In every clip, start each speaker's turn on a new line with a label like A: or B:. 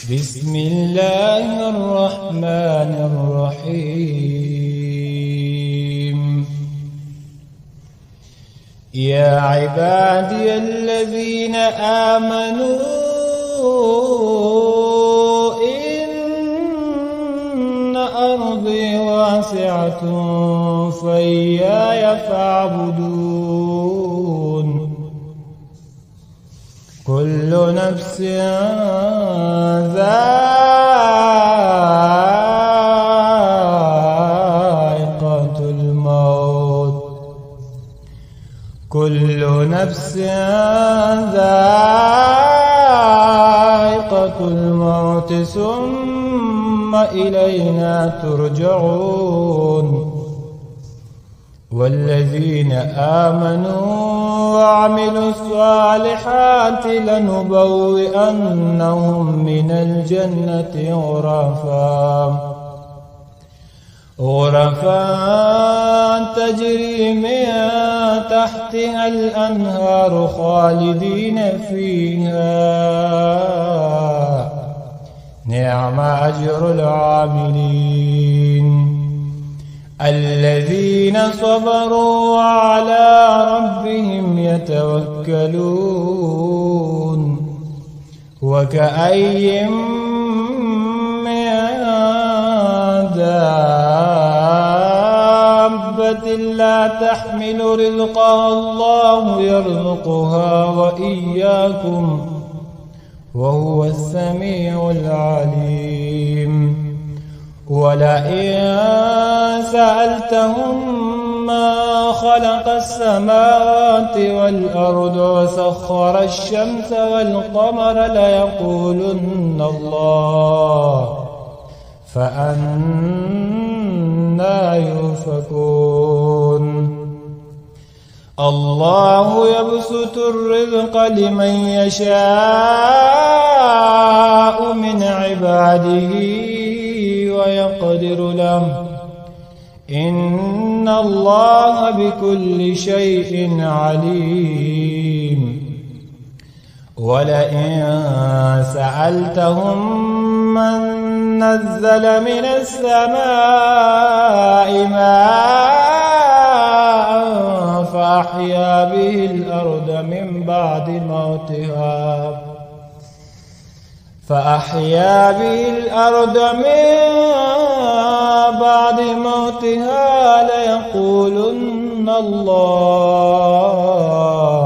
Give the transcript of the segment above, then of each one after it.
A: بسم الله الرحمن الرحيم. يا عبادي الذين آمنوا إن أرضي واسعة فإياي فاعبدون. كل نفس ذائقة الموت كل نفس ذائقة الموت ثم إلينا ترجعون. والذين آمنوا وعملوا الصالحات لنبوئنهم من الجنة غرفا تجري من تحتها الأنهار خالدين فيها. نعم أجر العاملين. الذين صبروا وعلى ربهم يتوكلون. وكأي من دابة لا تحمل رزقها الله يرزقها وإياكم وهو السميع العليم. ولئن سألتهم ما خلق السماوات والأرض وسخر الشمس والقمر ليقولن الله فأنى يؤفكون. الله يبسط الرزق لمن يشاء من عباده ويقدر له إن الله بكل شيء عليم. ولئن سألتهم من نزل من السماء ماء فأحيا به الأرض من بعد موتها ليقولن الله.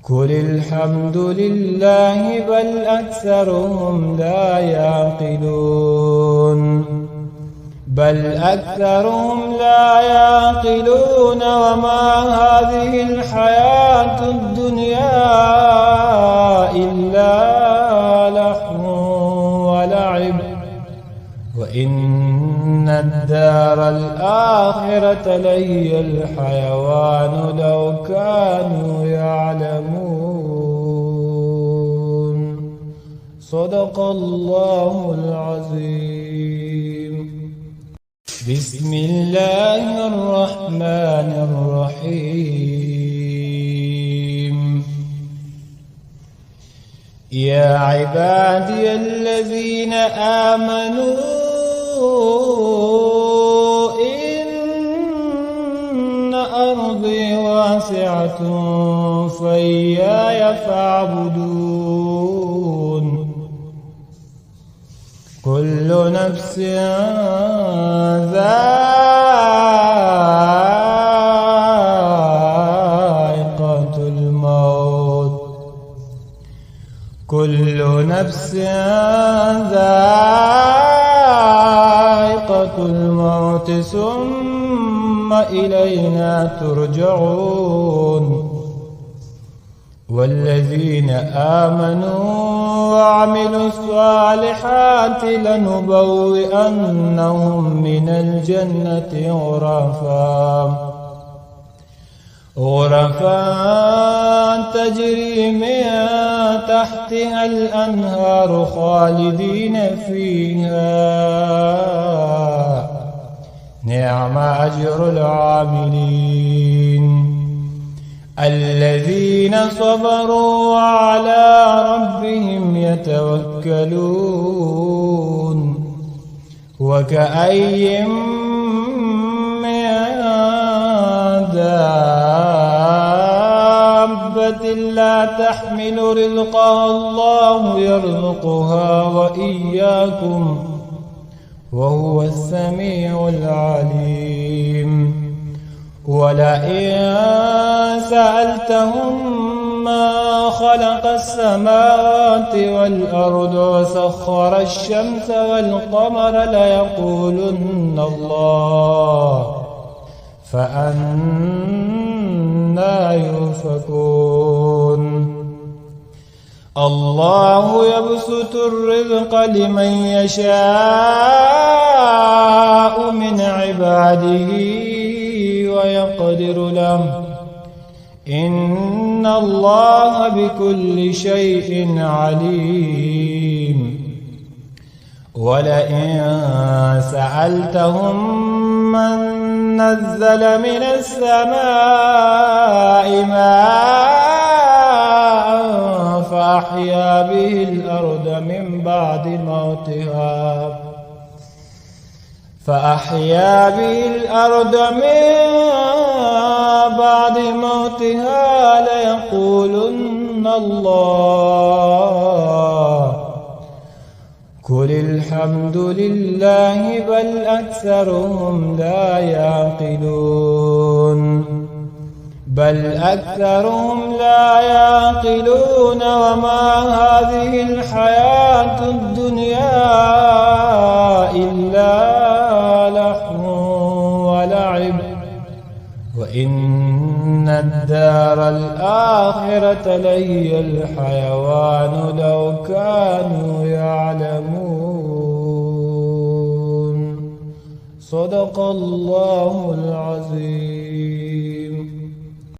A: قل الحمد لله بل أكثرهم لا يعقلون. وما هذه الحياة الدنيا إلا لهو ولعب وإن الدار الآخرة لهي الحيوان لو كانوا يعلمون. صدق الله العظيم. بسم الله الرحمن الرحيم. يا عبادي الذين آمنوا إن أرضي واسعة فإياي فاعبدون. كل نفس ذائقة الموت كل نفس ذائقة الموت ثم إلينا ترجعون. والذين آمنوا وعملوا الصالحات لنبوئنهم من الجنة غرفا تجري من تحتها الأنهار خالدين فيها. نعم أجر العاملين. الذين صبروا وعلى ربهم يتوكلون وكأي من دابة لا تحمل رزقها الله يرزقها وإياكم وهو السميع العليم ولئن سألتهم ما خلق السماوات والأرض وسخر الشمس والقمر ليقولن الله فأنى يؤفكون الله يبسط الرزق لمن يشاء من عباده ويقدر له إن الله بكل شيء عليم ولئن سألتهم من نزل من السماء ماء فأحيا به الأرض من بعد موتها ليقولن الله قل الحمد لله بل أكثرهم لا يعقلون وما هذه الحياة الدنيا إلا لهو ولعب وإن الدار الآخرة لهي الحيوان لو كانوا يعلمون صدق الله العظيم.